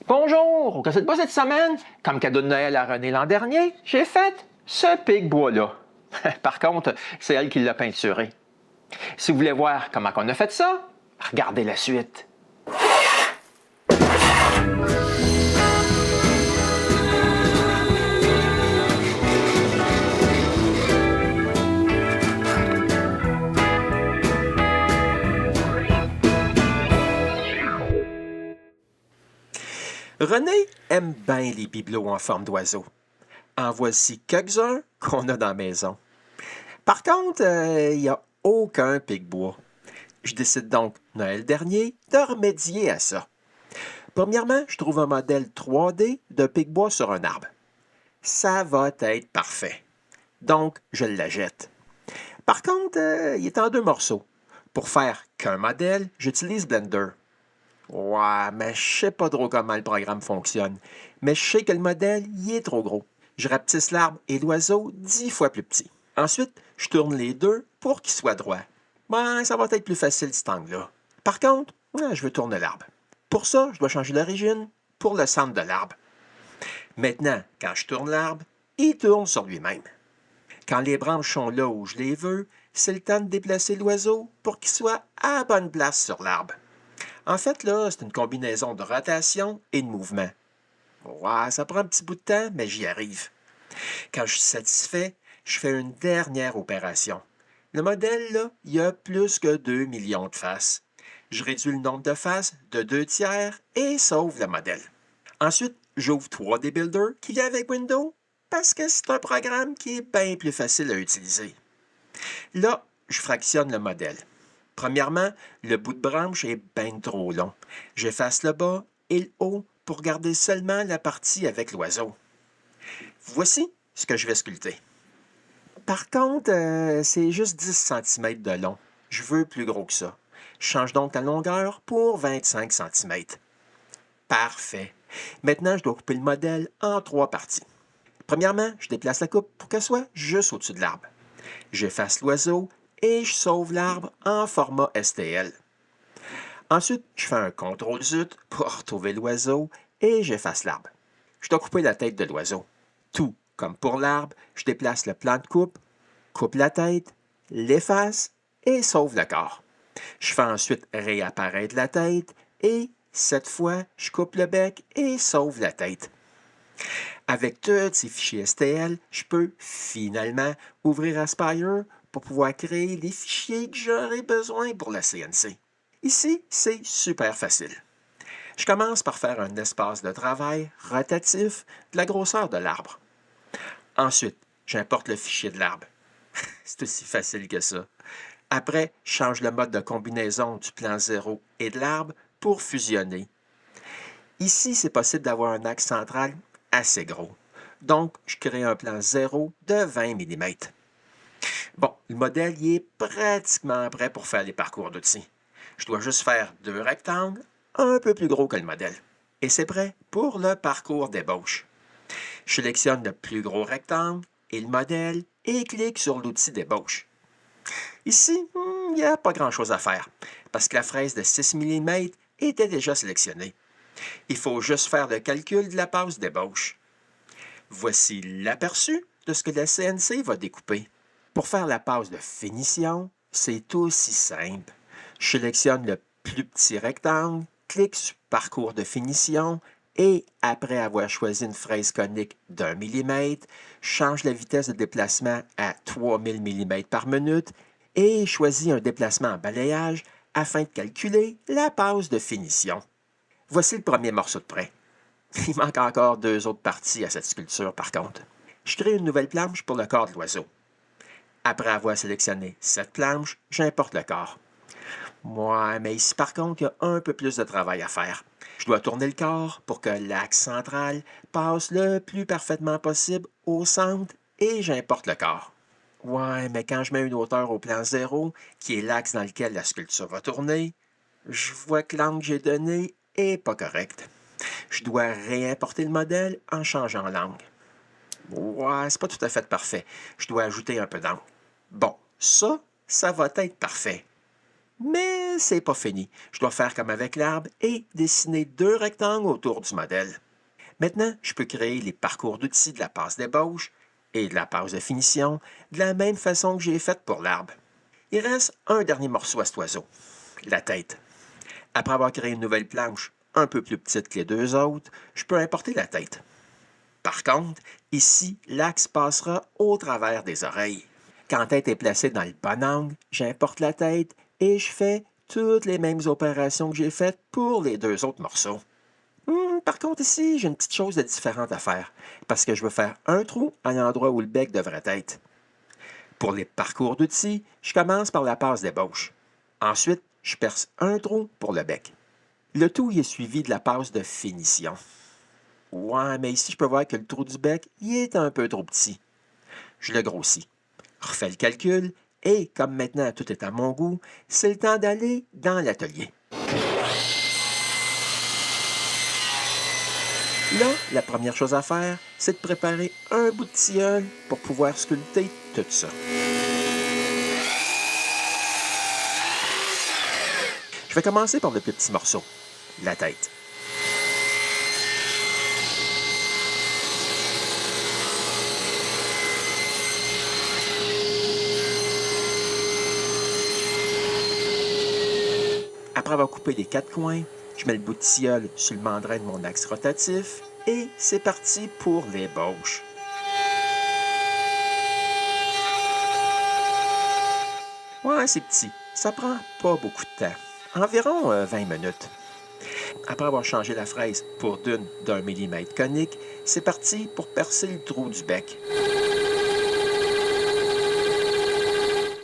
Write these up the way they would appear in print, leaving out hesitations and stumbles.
Bonjour! Au casse de bois cette semaine, comme cadeau de Noël à René l'an dernier, j'ai fait ce pic-bois-là. Par contre, c'est elle qui l'a peinturé. Si vous voulez voir comment on a fait ça, regardez la suite. René aime bien les bibelots en forme d'oiseau. En voici quelques-uns qu'on a dans la maison. Par contre, il n'y a aucun pic-bois. Je décide donc, Noël dernier, de remédier à ça. Premièrement, je trouve un modèle 3D de pic-bois sur un arbre. Ça va être parfait. Donc, je la jette. Par contre, il est en 2 morceaux. Pour faire qu'un modèle, j'utilise Blender. Ouais, mais je sais pas trop comment le programme fonctionne. Mais je sais que le modèle, il est trop gros. Je rapetisse l'arbre et l'oiseau 10 fois plus petit. Ensuite, je tourne les deux pour qu'ils soient droits. Ben, ça va être plus facile cet angle-là. Par contre, je veux tourner l'arbre. Pour ça, je dois changer d'origine pour le centre de l'arbre. Maintenant, quand je tourne l'arbre, il tourne sur lui-même. Quand les branches sont là où je les veux, c'est le temps de déplacer l'oiseau pour qu'il soit à la bonne place sur l'arbre. En fait, là, c'est une combinaison de rotation et de mouvement. Ouais, ça prend un petit bout de temps, mais j'y arrive. Quand je suis satisfait, je fais une dernière opération. Le modèle, là, il y a plus que 2 millions de faces. Je réduis le nombre de faces de 2/3 et sauve le modèle. Ensuite, j'ouvre 3D Builder qui vient avec Windows parce que c'est un programme qui est bien plus facile à utiliser. Là, je fractionne le modèle. Premièrement, le bout de branche est bien trop long. J'efface le bas et le haut pour garder seulement la partie avec l'oiseau. Voici ce que je vais sculpter. Par contre, c'est juste 10 cm de long. Je veux plus gros que ça. Je change donc la longueur pour 25 cm. Parfait. Maintenant, je dois couper le modèle en 3 parties. Premièrement, je déplace la coupe pour qu'elle soit juste au-dessus de l'arbre. J'efface l'oiseau et je sauve l'arbre en format STL. Ensuite, je fais un CTRL-ZUT pour retrouver l'oiseau et j'efface l'arbre. Je dois couper la tête de l'oiseau. Tout comme pour l'arbre, je déplace le plan de coupe la tête, l'efface et sauve le corps. Je fais ensuite réapparaître la tête et, cette fois, je coupe le bec et sauve la tête. Avec tous ces fichiers STL, je peux finalement ouvrir Aspire pour pouvoir créer les fichiers que j'aurai besoin pour la CNC. Ici, c'est super facile. Je commence par faire un espace de travail rotatif de la grosseur de l'arbre. Ensuite, j'importe le fichier de l'arbre. C'est aussi facile que ça. Après, je change le mode de combinaison du plan 0 et de l'arbre pour fusionner. Ici, c'est possible d'avoir un axe central assez gros. Donc, je crée un plan 0 de 20 mm. Bon, le modèle y est pratiquement prêt pour faire les parcours d'outils. Je dois juste faire 2 rectangles un peu plus gros que le modèle. Et c'est prêt pour le parcours d'ébauche. Je sélectionne le plus gros rectangle et le modèle et clique sur l'outil d'ébauche. Ici, il n'y a pas grand-chose à faire parce que la fraise de 6 mm était déjà sélectionnée. Il faut juste faire le calcul de la passe d'ébauche. Voici l'aperçu de ce que la CNC va découper. Pour faire la passe de finition, c'est aussi simple. Je sélectionne le plus petit rectangle, clique sur Parcours de finition et, après avoir choisi une fraise conique d'1 mm, je change la vitesse de déplacement à 3000 mm par minute et choisis un déplacement en balayage afin de calculer la passe de finition. Voici le premier morceau de prêt. Il manque encore 2 autres parties à cette sculpture par contre. Je crée une nouvelle planche pour le corps de l'oiseau. Après avoir sélectionné cette planche, j'importe le corps. Ouais, mais ici par contre, il y a un peu plus de travail à faire. Je dois tourner le corps pour que l'axe central passe le plus parfaitement possible au centre et j'importe le corps. Ouais, mais quand je mets une hauteur au plan 0, qui est l'axe dans lequel la sculpture va tourner, je vois que l'angle que j'ai donné est pas correct. Je dois réimporter le modèle en changeant l'angle. Ouais, c'est pas tout à fait parfait. Je dois ajouter un peu d'angle. Bon, ça va être parfait. Mais c'est pas fini. Je dois faire comme avec l'arbre et dessiner 2 rectangles autour du modèle. Maintenant, je peux créer les parcours d'outils de la passe d'ébauche et de la passe de finition de la même façon que j'ai faite pour l'arbre. Il reste un dernier morceau à cet oiseau, la tête. Après avoir créé une nouvelle planche un peu plus petite que les 2 autres, je peux importer la tête. Par contre, ici, l'axe passera au travers des oreilles. Quand la tête est placée dans le bon angle, j'importe la tête et je fais toutes les mêmes opérations que j'ai faites pour les 2 autres morceaux. Par contre, ici, j'ai une petite chose de différente à faire, parce que je veux faire un trou à l'endroit où le bec devrait être. Pour les parcours d'outils, je commence par la passe d'ébauche. Ensuite, je perce un trou pour le bec. Le tout y est suivi de la passe de finition. Ouais, mais ici, je peux voir que le trou du bec y est un peu trop petit. Je le grossis. Refais le calcul, et comme maintenant tout est à mon goût, c'est le temps d'aller dans l'atelier. Là, la première chose à faire, c'est de préparer un bout de tilleul pour pouvoir sculpter tout ça. Je vais commencer par le plus petit morceau, la tête. Après avoir coupé les 4 coins, je mets le bout de tilleul sur le mandrin de mon axe rotatif et c'est parti pour l'ébauche. Ouais, c'est petit. Ça prend pas beaucoup de temps. Environ 20 minutes. Après avoir changé la fraise pour d'une d'1 millimètre conique, c'est parti pour percer le trou du bec.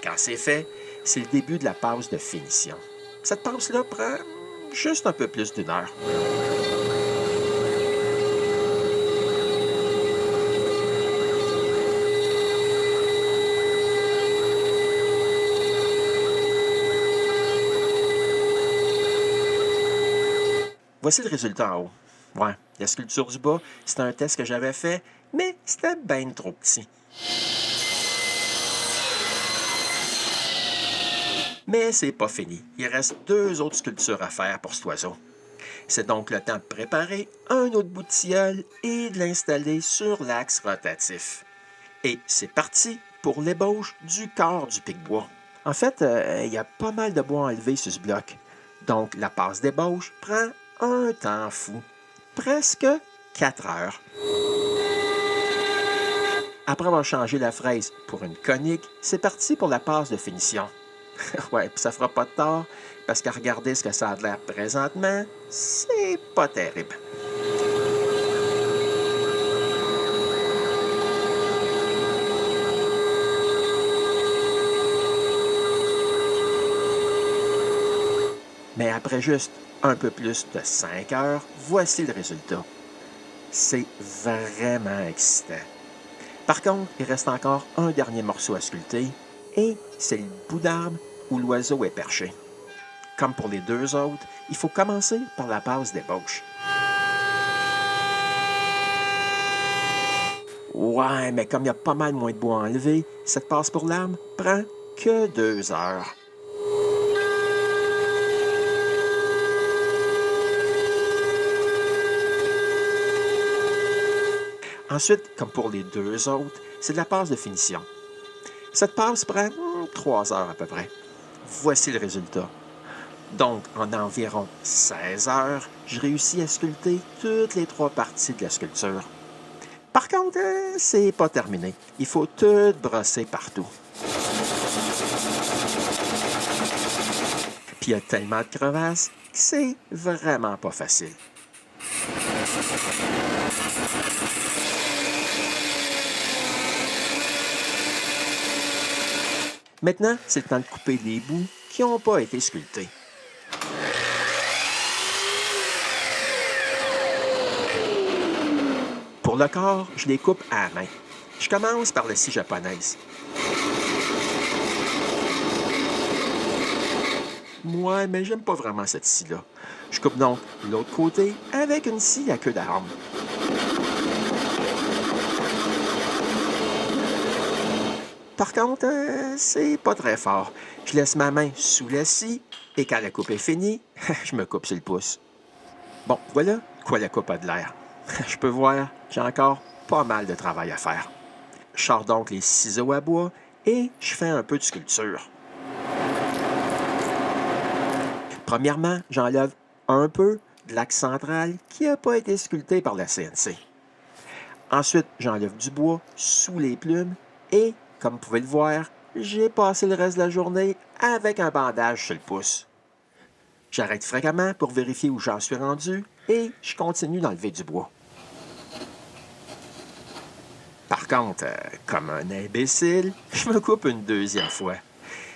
Quand c'est fait, c'est le début de la passe de finition. Cette passe-là prend juste un peu plus d'1 heure. Voici le résultat en haut. Ouais, la sculpture du bas, c'était un test que j'avais fait, mais c'était bien trop petit. Mais c'est pas fini. Il reste 2 autres sculptures à faire pour cet oiseau. C'est donc le temps de préparer un autre bout de tilleul et de l'installer sur l'axe rotatif. Et c'est parti pour l'ébauche du corps du pic-bois. En fait, il y a pas mal de bois à enlever sur ce bloc. Donc, la passe d'ébauche prend un temps fou. Presque 4 heures. Après avoir changé la fraise pour une conique, c'est parti pour la passe de finition. Ouais, puis ça fera pas de tort, parce qu'à regarder ce que ça a l'air présentement, c'est pas terrible. Mais après juste un peu plus de 5 heures, voici le résultat. C'est vraiment excitant. Par contre, il reste encore un dernier morceau à sculpter, et c'est le bout d'arbre où l'oiseau est perché. Comme pour les 2 autres, il faut commencer par la passe d'ébauche. Ouais, mais comme il y a pas mal moins de bois à enlever, cette passe pour l'arbre prend que 2 heures. Ensuite, comme pour les 2 autres, c'est de la passe de finition. Cette passe prend 3 heures à peu près. Voici le résultat. Donc, en environ 16 heures, je réussis à sculpter toutes les 3 parties de la sculpture. Par contre, c'est pas terminé. Il faut tout brosser partout. Puis il y a tellement de crevasses que c'est vraiment pas facile. Maintenant, c'est le temps de couper les bouts qui n'ont pas été sculptés. Pour le corps, je les coupe à la main. Je commence par la scie japonaise. Ouais, mais j'aime pas vraiment cette scie-là. Je coupe donc l'autre côté avec une scie à queue d'arme. Par contre, c'est pas très fort. Je laisse ma main sous la scie et quand la coupe est finie, je me coupe sur le pouce. Bon, voilà quoi la coupe a de l'air. Je peux voir, j'ai encore pas mal de travail à faire. Je sors donc les ciseaux à bois et je fais un peu de sculpture. Premièrement, j'enlève un peu de l'axe central qui n'a pas été sculpté par la CNC. Ensuite, j'enlève du bois sous les plumes et, comme vous pouvez le voir, j'ai passé le reste de la journée avec un bandage sur le pouce. J'arrête fréquemment pour vérifier où j'en suis rendu et je continue d'enlever du bois. Par contre, comme un imbécile, je me coupe une deuxième fois.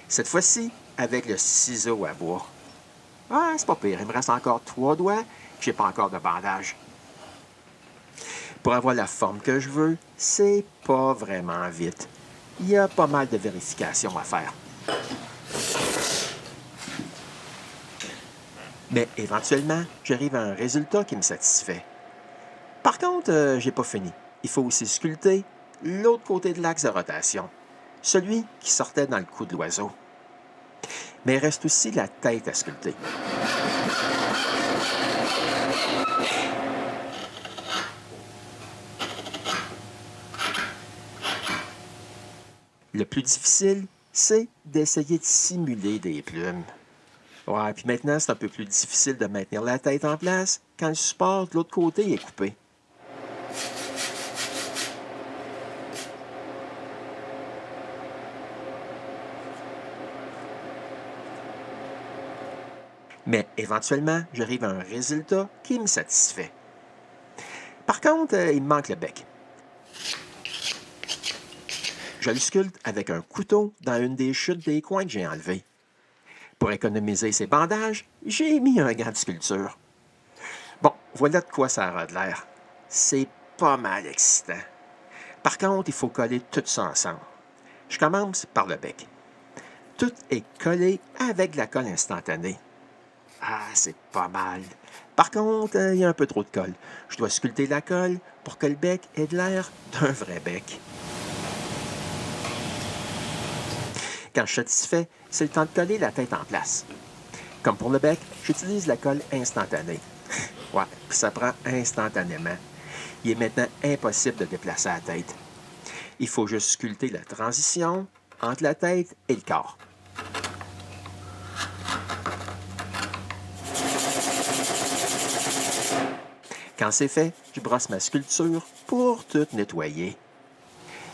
Cette fois-ci, avec le ciseau à bois. Ah, c'est pas pire, il me reste encore 3 doigts, j'ai pas encore de bandage. Pour avoir la forme que je veux, c'est pas vraiment vite. Il y a pas mal de vérifications à faire. Mais éventuellement, j'arrive à un résultat qui me satisfait. Par contre, j'ai pas fini. Il faut aussi sculpter l'autre côté de l'axe de rotation, celui qui sortait dans le cou de l'oiseau. Mais il reste aussi la tête à sculpter. Le plus difficile, c'est d'essayer de simuler des plumes. Ouais, puis maintenant, c'est un peu plus difficile de maintenir la tête en place quand le support de l'autre côté est coupé. Mais éventuellement, j'arrive à un résultat qui me satisfait. Par contre, il me manque le bec. Je le sculpte avec un couteau dans une des chutes des coins que j'ai enlevées. Pour économiser ces bandages, j'ai mis un gant de sculpture. Bon, voilà de quoi ça aura de l'air. C'est pas mal excitant. Par contre, il faut coller tout ça ensemble. Je commence par le bec. Tout est collé avec de la colle instantanée. Ah, c'est pas mal. Par contre, il y a un peu trop de colle. Je dois sculpter la colle pour que le bec ait de l'air d'un vrai bec. Quand je suis satisfait, c'est le temps de coller la tête en place. Comme pour le bec, j'utilise la colle instantanée. Ouais, puis ça prend instantanément. Il est maintenant impossible de déplacer la tête. Il faut juste sculpter la transition entre la tête et le corps. Quand c'est fait, je brosse ma sculpture pour tout nettoyer.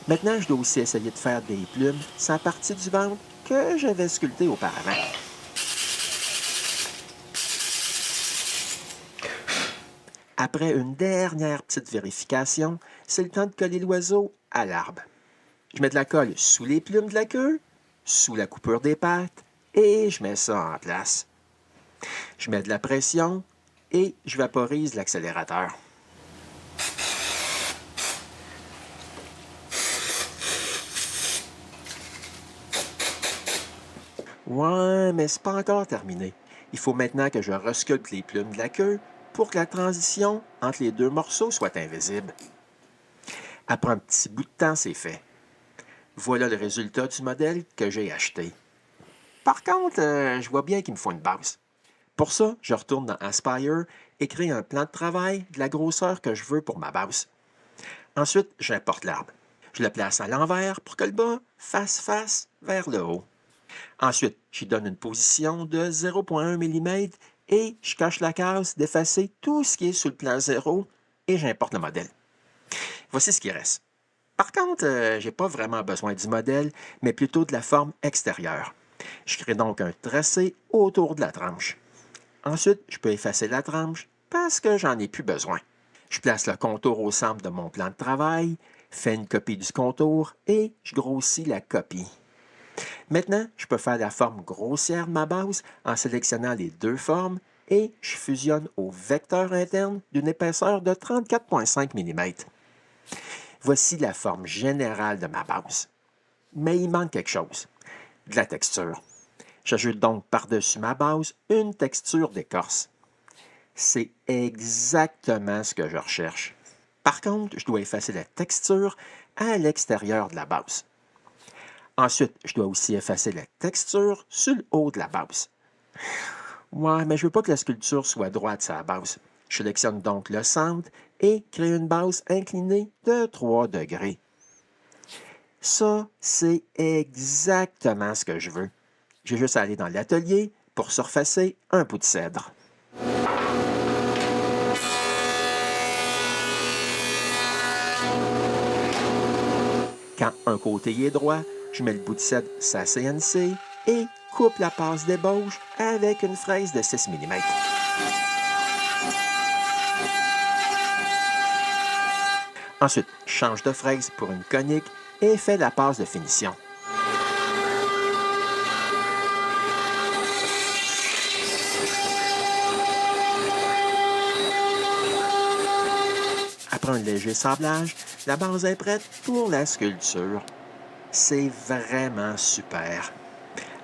Maintenant, je dois aussi essayer de faire des plumes sans partie du ventre que j'avais sculptée auparavant. Après une dernière petite vérification, c'est le temps de coller l'oiseau à l'arbre. Je mets de la colle sous les plumes de la queue, sous la coupure des pattes, et je mets ça en place. Je mets de la pression et je vaporise l'accélérateur. Ouais, mais c'est pas encore terminé. Il faut maintenant que je resculpte les plumes de la queue pour que la transition entre les deux morceaux soit invisible. Après un petit bout de temps, c'est fait. Voilà le résultat du modèle que j'ai acheté. Par contre, je vois bien qu'il me faut une base. Pour ça, je retourne dans Aspire et crée un plan de travail de la grosseur que je veux pour ma base. Ensuite, j'importe l'arbre. Je le place à l'envers pour que le bas fasse face vers le haut. Ensuite, j'y donne une position de 0,1 mm et je coche la case d'effacer tout ce qui est sous le plan 0 et j'importe le modèle. Voici ce qui reste. Par contre, je n'ai pas vraiment besoin du modèle, mais plutôt de la forme extérieure. Je crée donc un tracé autour de la tranche. Ensuite, je peux effacer la tranche parce que j'en ai plus besoin. Je place le contour au centre de mon plan de travail, fais une copie du contour et je grossis la copie. Maintenant, je peux faire la forme grossière de ma base en sélectionnant les deux formes et je fusionne au vecteur interne d'une épaisseur de 34,5 mm. Voici la forme générale de ma base. Mais il manque quelque chose, de la texture. J'ajoute donc par-dessus ma base une texture d'écorce. C'est exactement ce que je recherche. Par contre, je dois effacer la texture à l'extérieur de la base. Ensuite, je dois aussi effacer la texture sur le haut de la base. Ouais, mais je veux pas que la sculpture soit droite sur la base. Je sélectionne donc le centre et crée une base inclinée de 3 degrés. Ça, c'est exactement ce que je veux. J'ai juste à aller dans l'atelier pour surfacer un bout de cèdre. Quand un côté est droit, je mets le bout de cèdre sur la CNC et coupe la passe d'ébauche avec une fraise de 6 mm. Ensuite, je change de fraise pour une conique et fais la passe de finition. Après un léger sablage, la base est prête pour la sculpture. C'est vraiment super.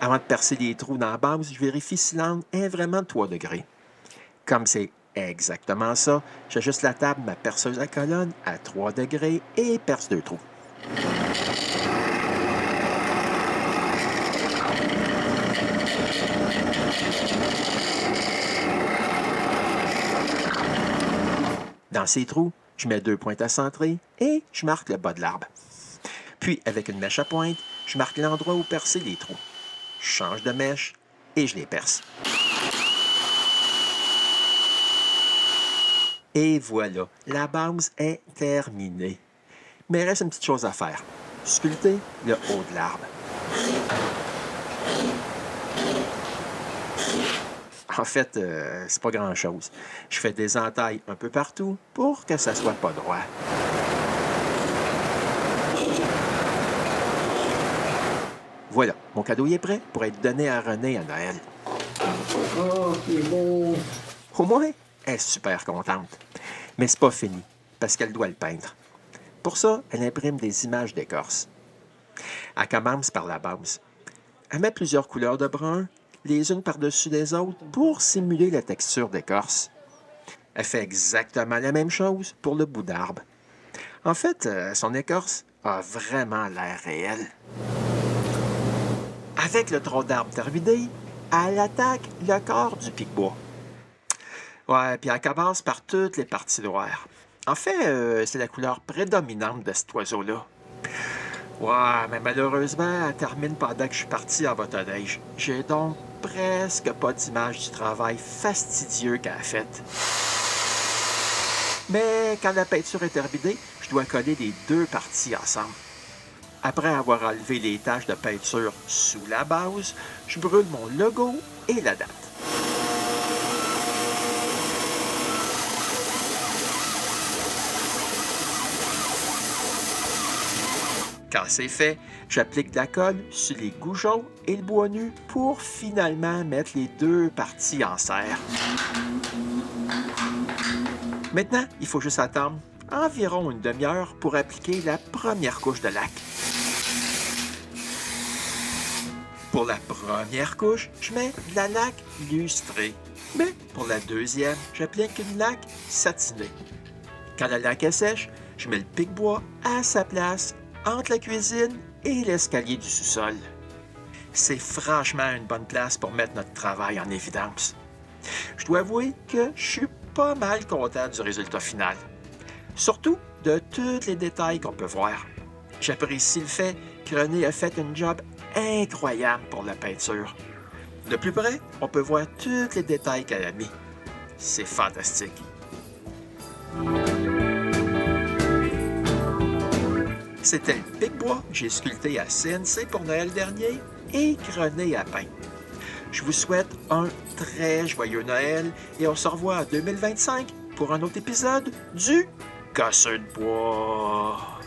Avant de percer les trous dans la base, je vérifie si l'angle est vraiment de 3 degrés. Comme c'est exactement ça, j'ajuste la table, ma perceuse à colonne à 3 degrés et perce 2 trous. Dans ces trous, je mets 2 pointes à centrer et je marque le bas de l'arbre. Puis, avec une mèche à pointe, je marque l'endroit où percer les trous. Je change de mèche et je les perce. Et voilà, la base est terminée. Mais il reste une petite chose à faire. Sculpter le haut de l'arbre. En fait, c'est pas grand-chose. Je fais des entailles un peu partout pour que ça soit pas droit. Voilà, mon cadeau y est prêt pour être donné à René à Noël. Oh, c'est beau! Au moins, elle est super contente. Mais c'est pas fini, parce qu'elle doit le peindre. Pour ça, elle imprime des images d'écorce. Elle commence par la base. Elle met plusieurs couleurs de brun, les unes par-dessus les autres, pour simuler la texture d'écorce. Elle fait exactement la même chose pour le bout d'arbre. En fait, son écorce a vraiment l'air réel. Avec le tronc d'arbre terminé, elle attaque le corps du pic-bois. Ouais, puis elle commence par toutes les parties noires. En fait, c'est la couleur prédominante de cet oiseau-là. Ouais, mais malheureusement, elle termine pendant que je suis parti en motoneige. J'ai donc presque pas d'image du travail fastidieux qu'elle a fait. Mais quand la peinture est terminée, je dois coller les deux parties ensemble. Après avoir enlevé les taches de peinture sous la base, je brûle mon logo et la date. Quand c'est fait, j'applique de la colle sur les goujons et le bois nu pour finalement mettre les deux parties en serre. Maintenant, il faut juste attendre environ une demi-heure pour appliquer la première couche de lac. Pour la première couche, je mets de la laque lustrée. Mais pour la deuxième, j'applique une laque satinée. Quand la laque est sèche, je mets le pic-bois à sa place entre la cuisine et l'escalier du sous-sol. C'est franchement une bonne place pour mettre notre travail en évidence. Je dois avouer que je suis pas mal content du résultat final. Surtout de tous les détails qu'on peut voir. J'apprécie le fait que René a fait un job incroyable pour la peinture. De plus près, on peut voir tous les détails qu'elle a mis. C'est fantastique. C'était le pic-bois que j'ai sculpté à CNC pour Noël dernier et que René a peint. Je vous souhaite un très joyeux Noël et on se revoit en 2025 pour un autre épisode du Casseur de bois.